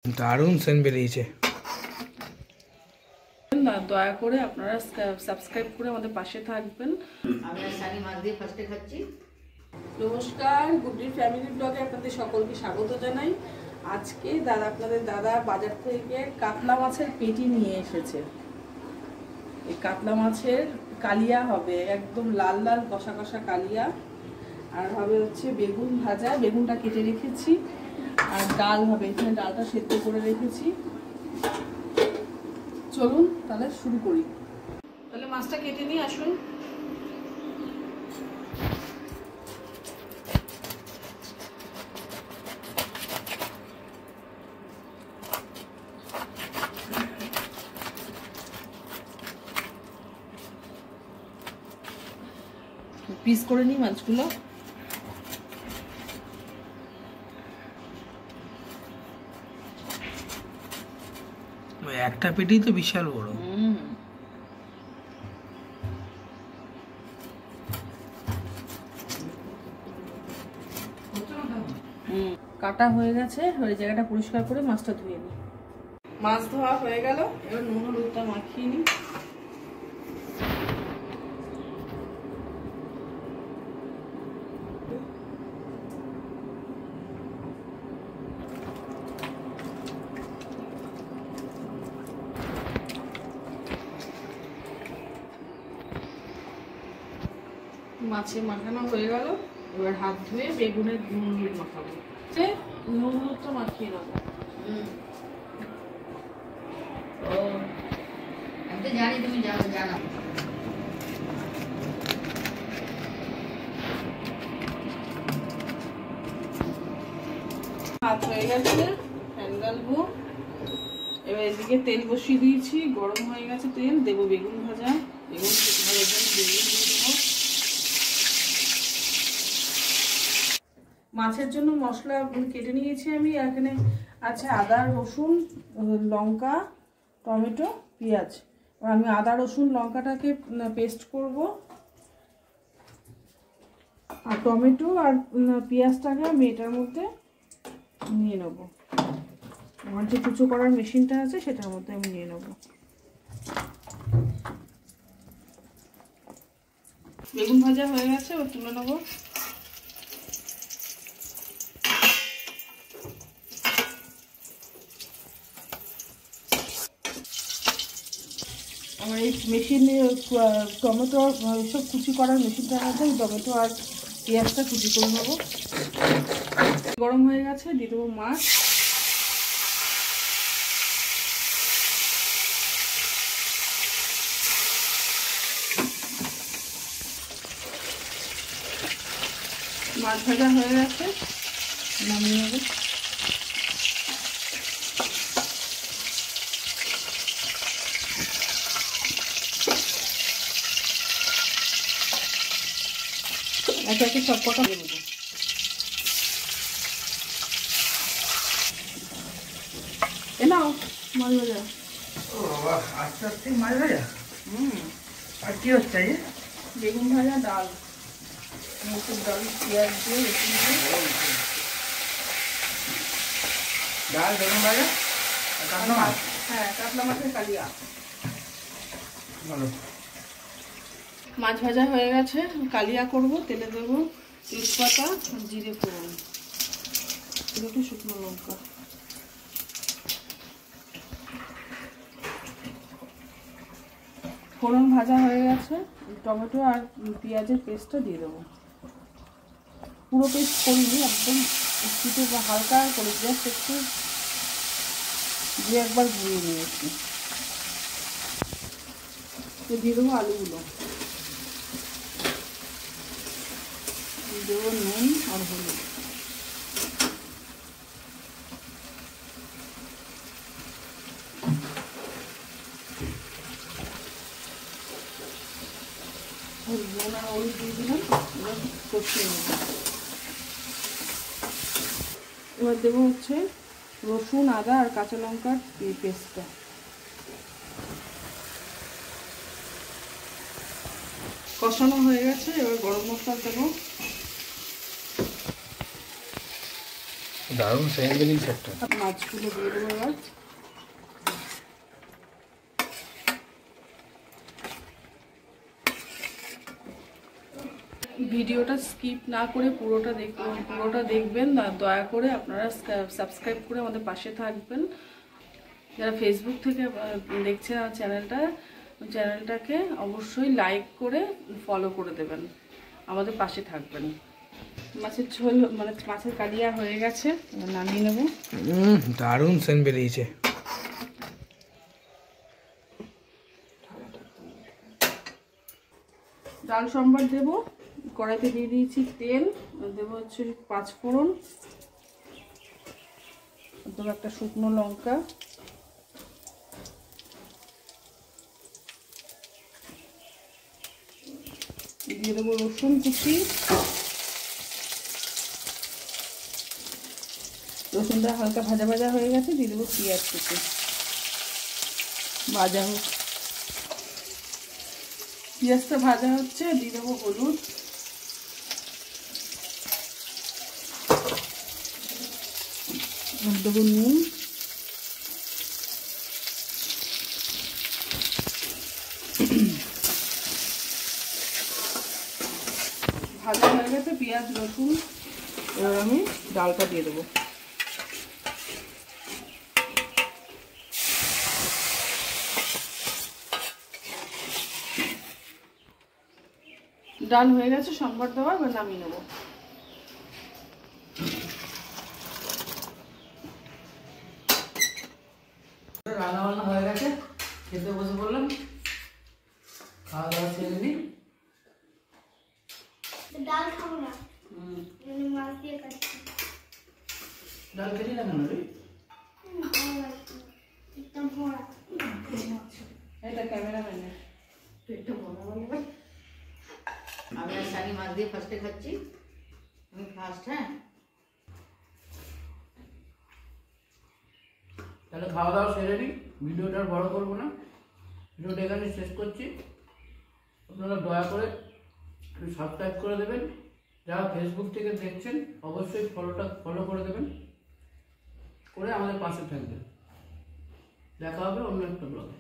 দারুণ সেন বেরিয়েছে। দয়া করে আপনারা সাবস্ক্রাইব করে আমাদের পাশে থাকবেন। আমি আর সানি মাছ দিয়ে ফার্স্টে খাচ্ছি। নমস্কার, গুড্ডির ফ্যামিলি ব্লগে আপনাদের সকলকে স্বাগত জানাই। আজকে আপনাদের দাদা বাজার থেকে কাতলা মাছের পেটি নিয়ে এসেছে। এই কাতলা মাছের কালিয়া হবে, একদম লাল লাল কষা কষা কালিয়া। আর হবে হচ্ছে বেগুন ভাজা, বেগুনটা কেটে রেখেছি। আর ডাল হবে, এখানে ডালটা সেদ্ধ করে রেখেছি। চলুন তাহলে শুরু করি। তাহলে মাছটা কেটে নিয়ে আসুন। পিস করে নিই মাছগুলো। একটা পেটি তো বিশাল বড়। কাটা হয়ে গেছে, ওই জায়গাটা পরিষ্কার করে মাছটা ধুয়ে নিই। মাছ ধোয়া হয়ে গেল, এবার নুন হলুদটা মাখিয়ে নিই। মাছে মাখানো হয়ে গেল, এবার হাত ধুয়ে বেগুনের নুন হলুদ মাখাবো। নুন হলুদটা মাখিয়ে নেবো। ও আমি তো জানি তুমি জানো। হাত হয়ে গেছে, ফ্যান গালবো। এবার এদিকে তেল বসিয়ে দিয়েছি, গরম হয়ে গেছে তেল। দেবো বেগুন ভাজা, বেগুন ভাজার জন্য বেগুন দিয়ে দেবো। মাছের জন্য মশলা কেটে নিয়েছি আমি। এখানে আছে আদা, রসুন, লঙ্কা, টমেটো, পেঁয়াজ। আমি আদা রসুন লঙ্কাটাকে পেস্ট করব, আর টমেটো আর পেঁয়াজটাকে আমি এটার মধ্যে নিয়ে নেব। আমার যে কুচো করার মেশিনটা আছে সেটার মধ্যে আমি নিয়ে নেব। বেগুন ভাজা হয়ে গেছে, ওর তুলে নেবো। আমার এই মেশিনে টমেটো সব কুচি করার মেশিনটার মধ্যে টমেটো আর পেঁয়াজটা কুচি করে নেবো। গরম হয়ে গেছে, দিয়ে দেবো মাছ। মাছ ভাজা হয়ে গেছে, নামিয়ে নেবো। একে একে সব কটা দিয়ে দেবো। এ নাও মাছ ভাজা। ও বাবা, আস্তে আস্তে মাছ ভাজা। আর কি হচ্ছে? বেগুন ভাজা, ডাল, মুসুর ডাল, পেঁয়াজ দিয়ে, রসুন দিয়ে। ডাল, বেগুন ভাজা, কাতলা মাছ। হ্যাঁ, কাতলা মাছের কালিয়া। ভালো। মাছ ভাজা হয়ে গেছে, কালিয়া করব। তেলে দেবো তেজপাতা, জিরে ফোড়ন, একটু শুকনো লঙ্কা। ফোড়ন ভাজা হয়ে গেছে, টমেটো আর পেঁয়াজের পেস্টটা দিয়ে দেবো। পুরো পেস্ট করিনি, একদম একটু হালকা করে জাস্ট একটু দিয়ে একবার ঘুরিয়ে নিয়েছি। দিয়ে দেবো আলুগুলো, দেবো নুন আর হলুদ। নুন আর হলুদ দিয়ে দিলাম, এবার কষিয়ে নেব। এবার দেবো হচ্ছে রসুন, আদা আর কাঁচা লঙ্কার পেস্টটা। কষানো হয়ে গেছে, এবার গরম মশলা দেবো। দারুণ সেন্ট বেরিয়েছে একটা। মাছগুলো দিয়ে দেবো এবার। ভিডিওটা স্কিপ না করে পুরোটা দেখবেন। দয়া করে আপনারা সাবস্ক্রাইব করে আমাদের পাশে থাকবেন। যারা ফেসবুক থেকে দেখছেন আমার চ্যানেলটাকে অবশ্যই লাইক করে ফলো করে দেবেন, আমাদের পাশে থাকবেন। মাছের ঝোল মানে মাছের কালিয়া হয়ে গেছে, নামিয়ে নেব। দারুণ সেন্ট বেরিয়েছে। ডাল সম্বার দেবো। কড়াইতে দিয়ে দিয়েছি তেল, দেবো হচ্ছে 5 ফোড়ন, দেবো একটা শুকনো লঙ্কা, দিয়ে দেবো রসুন কুচি। রসুনটা হালকা ভাজা ভাজা হয়ে গেছে, দিয়ে দেবো পেঁয়াজ কুচি ভাজা হোক। পেঁয়াজটা ভাজা হচ্ছে, দিয়ে দেবো হলুদ, দেবো নুন, ভাজা হয়ে গেছে পেঁয়াজ রসুন। এবার আমি ডালটা দিয়ে দেবো। ডাল হয়ে গেছে, সম্বার দেওয়া, এবার নামিয়ে নেবো। রান্না বান্না হয়ে গেছে, খেতে বসে পড়লাম, খাওয়া দাওয়া সেরে নিই। ডাল খাবো না, মাছ দিয়ে খাচ্ছি। ডাল খেলি না কেন রে? একদম ভরা। এটা ক্যামেরাম্যানের। আমি আর শাড়ি মাছ দিয়ে ফার্স্টে খাচ্ছি। আমি ফার্স্ট। হ্যাঁ, তাহলে খাওয়া দাওয়া সেরে নিই, ভিডিওটা আর বড় করবো না, ভিডিওটা এখানে শেষ করছি। আপনারা দয়া করে সাবস্ক্রাইব করে দেবেন, যারা ফেসবুক থেকে দেখছেন অবশ্যই ফলো করে দেবেন, করে আমাদের পাশে থাকবেন। দেখা হবে অন্য একটা ব্লগে।